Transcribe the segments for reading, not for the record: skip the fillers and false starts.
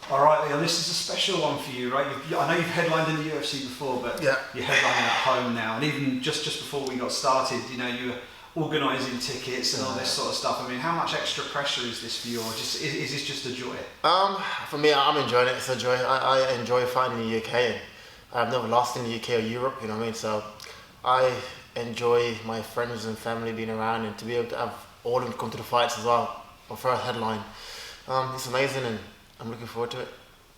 All right, Leon, this is a special one for you, right? I know you've headlined in the UFC before, but Yeah. you're headlining at home now. And even just before we got started, you were organising tickets and all this sort of stuff. I mean, how much extra pressure is this for you, or is this just a joy? For me, I'm enjoying it. It's a joy. I enjoy fighting in the UK, and I've never lost in the UK or Europe. You know what I mean? So I enjoy my friends and family being around, and to be able to have all of them come to the fights as well. My first headline. It's amazing, and I'm looking forward to it.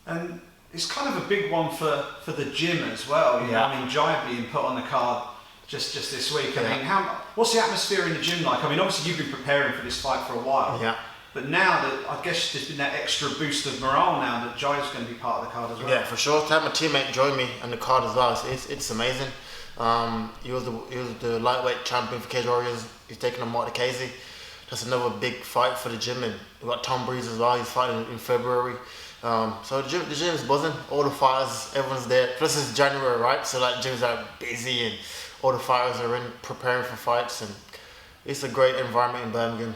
And it's kind of a big one for the gym as well. You know, I mean, Jai being put on the card just this week. I mean, what's the atmosphere in the gym like? I mean, obviously you've been preparing for this fight for a while. Yeah. But now that I guess there's been that extra boost of morale now that Jai's going to be part of the card as well. Yeah, for sure. To have my teammate join me on the card as well, it's amazing. He was the lightweight champion for Cage Warriors. He's taking on Mark Casey. That's another big fight for the gym, and we've got Tom Breeze as well. He's fighting in February. So the gym is buzzing. All the fighters, everyone's there. Plus it's January, right? So like gyms are busy, and all the fighters are in preparing for fights, and it's a great environment in Birmingham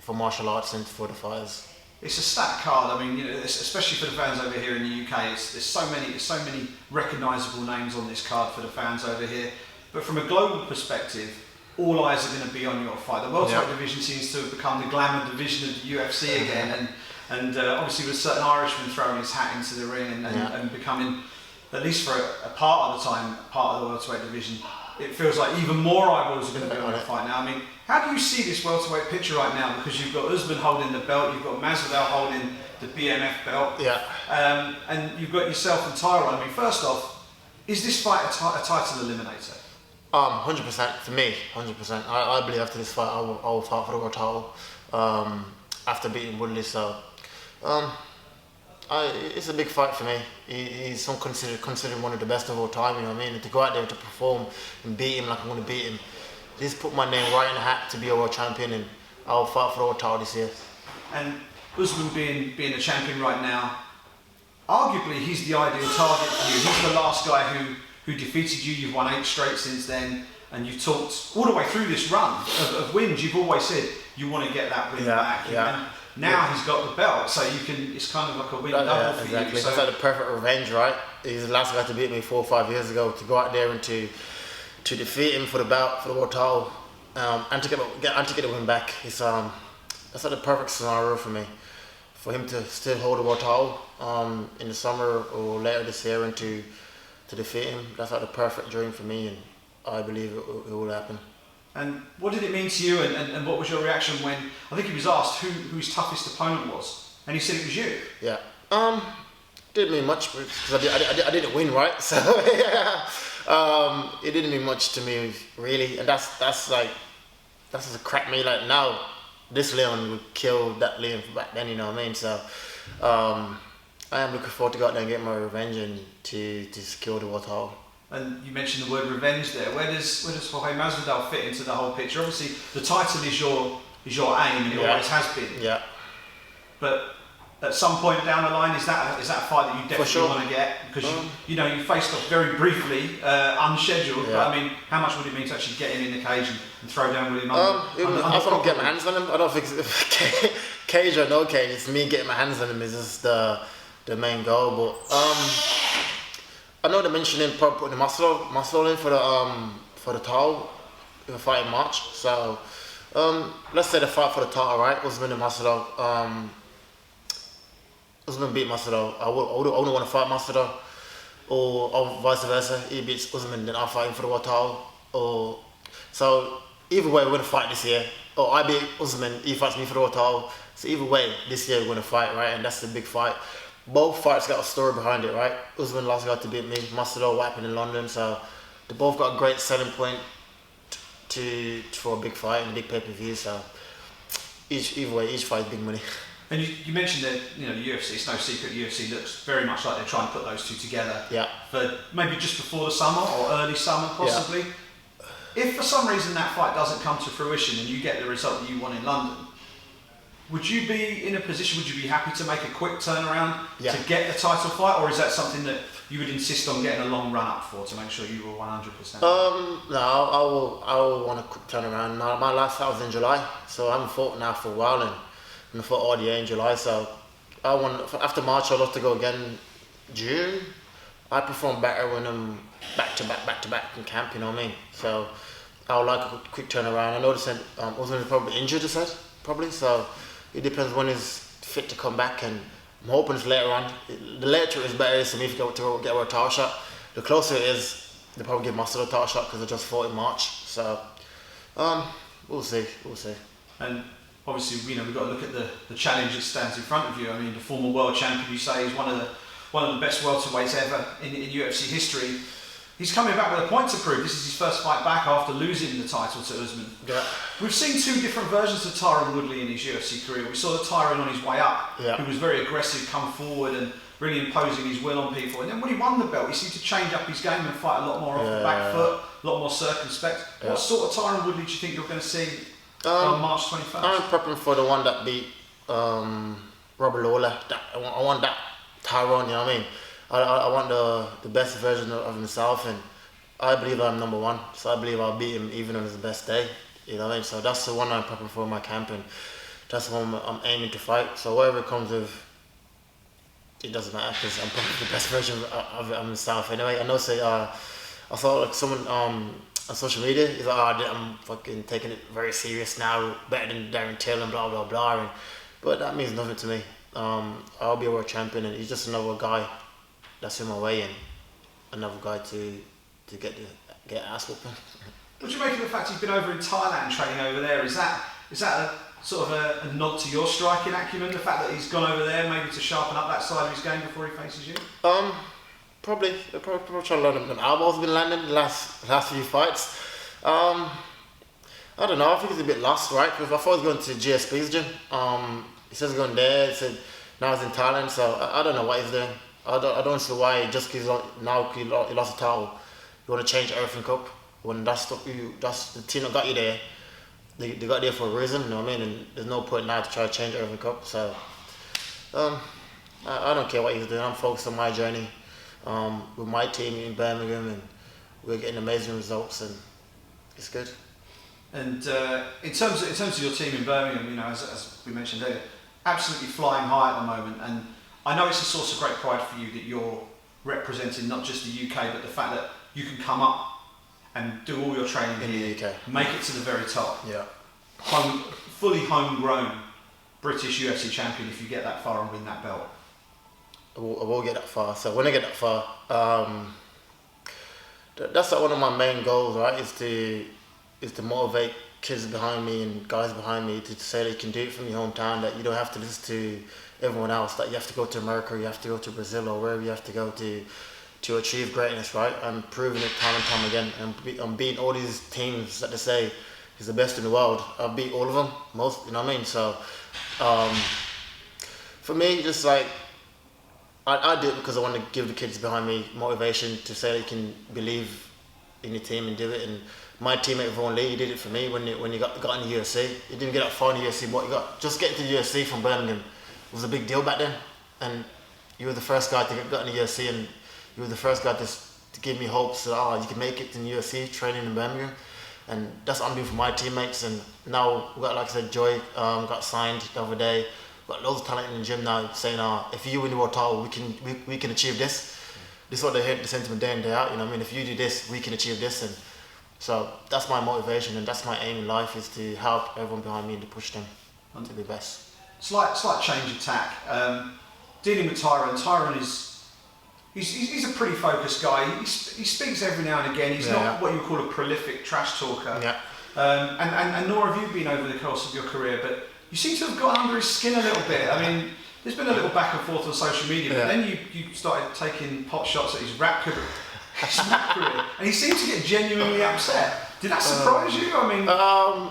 for martial arts and for the fighters. It's a stacked card. I mean, especially for the fans over here in the UK. There's so many recognisable names on this card for the fans over here. But from a global perspective, all eyes are going to be on your fight. The welterweight division seems to have become the glamour division of the UFC again, and obviously with a certain Irishman throwing his hat into the ring and becoming, at least for a part of the time, part of the welterweight division, it feels like even more eyeballs are going to be on the fight now. I mean, how do you see this welterweight picture right now? Because you've got Usman holding the belt, you've got Masvidal holding the BMF belt, and you've got yourself and Tyron. I mean, first off, is this fight a title eliminator? 100% for me, 100%. I believe after this fight, I will fight for the world title after beating Woodley. So, it's a big fight for me. He's considered one of the best of all time. You know what I mean? And to go out there to perform and beat him like I'm going to beat him, just put my name right in the hat to be a world champion, and I'll fight for the world title this year. And Usman being a champion right now, arguably he's the ideal target for you. He's the last guy who defeated you. You've won 8 straight since then, and you've talked all the way through this run of wins. You've always said you want to get that win back. And now he's got the belt, so it's kind of like a win double for you. So it's like the perfect revenge, right? He's the last guy to beat me 4 or 5 years ago. To go out there and to defeat him for the belt, for the world title, and to get the win back. That's like the perfect scenario for me. For him to still hold the world title in the summer or later this year, and to defeat him, that's like the perfect dream for me, and I believe it will happen. And what did it mean to you, and what was your reaction when, I think he was asked who his toughest opponent was, and he said it was you? Yeah. Didn't mean much because I didn't win, right? So it didn't mean much to me really, and that's just a crack me like now. This Leon would kill that Leon back then, you know what I mean? So I am looking forward to go out there and get my revenge and to secure the world title. And you mentioned the word revenge there. Where does Jorge Masvidal fit into the whole picture? Obviously, the title is your aim, and it always has been. Yeah. But at some point down the line, is that a fight that you definitely want to get? Because you faced off very briefly, unscheduled. But I mean, how much would it mean to actually get him in the cage and throw down William? I thought I'd get my hands on him. I don't think cage or no cage. It's me getting my hands on him is just the main goal. But I know they're mentioning probably putting the muscle in for the title in the fight in March. So let's say the fight for the title, right? Usman and Masvidal. Usman beat Masvidal. I wouldn't want to fight Masvidal, or vice versa. He beats Usman, then I'll fight him for the world title. So either way, we're gonna fight this year. Or I beat Usman, he fights me for the world title. So either way, this year we're gonna fight, right? And that's the big fight. Both fights got a story behind it, right? Usman last guy to beat me, Masvidal what happened in London, so they both got a great selling point for a big fight and a big pay-per-view. So either way, each fight is big money. And you mentioned that the UFC. It's no secret the UFC looks very much like they're trying to put those two together. Yeah. For maybe just before the summer or early summer, possibly. Yeah. If for some reason that fight doesn't come to fruition and you get the result that you want in London, would you be in a position? Would you be happy to make a quick turnaround to get the title fight, or is that something that you would insist on getting a long run up for to make sure you were 100%? No, I will want a quick turnaround. My last fight was in July, so I haven't fought now for a while, and I fought all the year in July. So after March, I'd love to go again June. I perform better when I'm back to back in camp, you know what I mean? So I would like a quick turnaround. I noticed that Usman is probably injured, I said, probably, so it depends when he's fit to come back, and I'm hoping it's later on. The later it is better is for me to get a title shot. The closer it is, they probably give Mustard a title shot because they just fought in March. So we'll see. And obviously, you know, we've got to look at the challenge that stands in front of you. I mean, the former world champion, you say, is one of the best welterweights ever in UFC history. He's coming back with a point to prove. This is his first fight back after losing the title to Usman. Yeah. We've seen two different versions of Tyron Woodley in his UFC career. We saw the Tyron on his way up, who was very aggressive, come forward and really imposing his will on people. And then when he won the belt, he seemed to change up his game and fight a lot more off the back foot, a lot more circumspect. Yeah. What sort of Tyron Woodley do you think you're going to see on March 21st? I'm prepping for the one that beat Robert Lawler. I want that Tyron, you know what I mean? I want the best version of himself, and I believe I'm number one, so I believe I'll beat him even on his best day, you know what I mean? So that's the one I'm prepping for in my camp, and that's the one I'm aiming to fight. So whatever it comes with, it doesn't matter, because I'm probably the best version of himself anyway. I know, I saw like someone on social media, he's like, I'm fucking taking it very serious now, better than Darren Till and blah blah blah, but that means nothing to me. I'll be a world champion, and he's just another guy that's in my way, and another guy to get ass whooping. What do you make of the fact he's been over in Thailand training over there? Is that a sort of a nod to your striking acumen, the fact that he's gone over there maybe to sharpen up that side of his game before he faces you? Probably trying to learn them elbows been landing the last few fights. I don't know, I think he's a bit lost, right? Because I thought he was going to GSP's gym. He says he's going there, he said now he's in Thailand, so I don't know what he's doing. I don't see why, just because he lost a title, you want to change everything up. When that's the team that got you there, they got there for a reason, you know what I mean? And there's no point now to try to change everything up. So I don't care what he's doing. I'm focused on my journey with my team in Birmingham, and we're getting amazing results, and it's good. And in terms of your team in Birmingham, you know, as we mentioned earlier, absolutely flying high at the moment, and I know it's a source of great pride for you that you're representing not just the UK, but the fact that you can come up and do all your training in here, the UK, make it to the very top. Yeah. Fully homegrown British UFC champion if you get that far and win that belt. I will get that far. So when I get that far, that's like one of my main goals, right? Is to motivate kids behind me and guys behind me to say that you can do it from your hometown, that you don't have to listen to everyone else, that you have to go to America, you have to go to Brazil, or wherever you have to go to achieve greatness, right? I'm proving it time and time again, and I'm beating all these teams that they say is the best in the world. I beat all of them, most, you know what I mean? So for me, just like, I do it because I want to give the kids behind me motivation to say they can believe in your team and do it. And my teammate Vaughan Lee, he did it for me when he got in the UFC. He didn't get that far in the UFC, but just getting to the UFC from Birmingham was a big deal back then. And you were the first guy to get in the UFC, and you were the first guy to give me hopes that you can make it in the UFC training in Birmingham. And that's what I'm doing for my teammates. And now we got, like I said, Joy got signed the other day. We've got loads of talent in the gym now saying, if you win the world title, we can achieve this. This is what they hear the sentiment day in, day out. You know what I mean? If you do this, we can achieve this. And so that's my motivation, and that's my aim in life, is to help everyone behind me and to push them to be best. Slight change of tack. Dealing with Tyron is he's a pretty focused guy. He speaks every now and again. He's not what you would call a prolific trash talker. Yeah. And nor have you been over the course of your career, but you seem to have got under his skin a little bit. I mean, there's been a little back and forth on social media, but then you started taking pot shots at his rap career, and he seemed to get genuinely upset. Did that surprise you? I mean,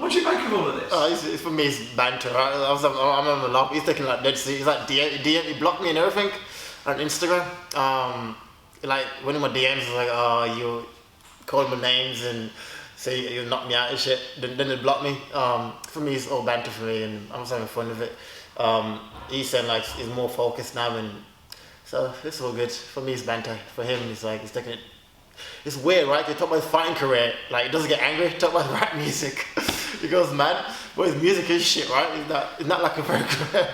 what do you make of all of this? For me, it's banter. Right? I'm on the laugh. He's taking like dead serious. He's like he blocked me and everything on Instagram. Like one of my DMs is like, you called my names and say you knocked me out and shit. Then they blocked me. For me, it's all banter for me, and I'm just having fun with it. He's saying like he's more focused now, and so it's all good. For me, it's banter. For him, he's taking it. It's weird, right? They talk about his fighting career, like he doesn't get angry. Talk about rap music, he goes mad. But his music is shit, right? It's not like a very career.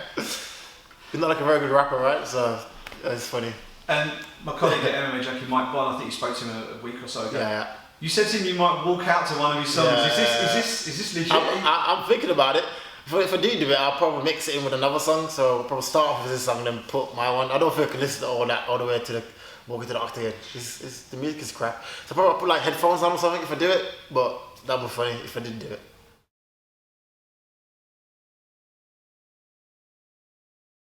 He's not like a very good rapper, right? So it's funny. And my colleague at MMA Junkie, Mike Bond, I think you spoke to him a week or so ago. Yeah. You said to him you might walk out to one of his songs. Yeah. Is this legit? I'm thinking about it. If I do it, I'll probably mix it in with another song. So I'll probably start off with this song, then put my one. I don't think I can listen to all the way to the walking to the octagon. The music is crap. So I'll probably put like headphones on or something if I do it. But that'd be funny if I did do it.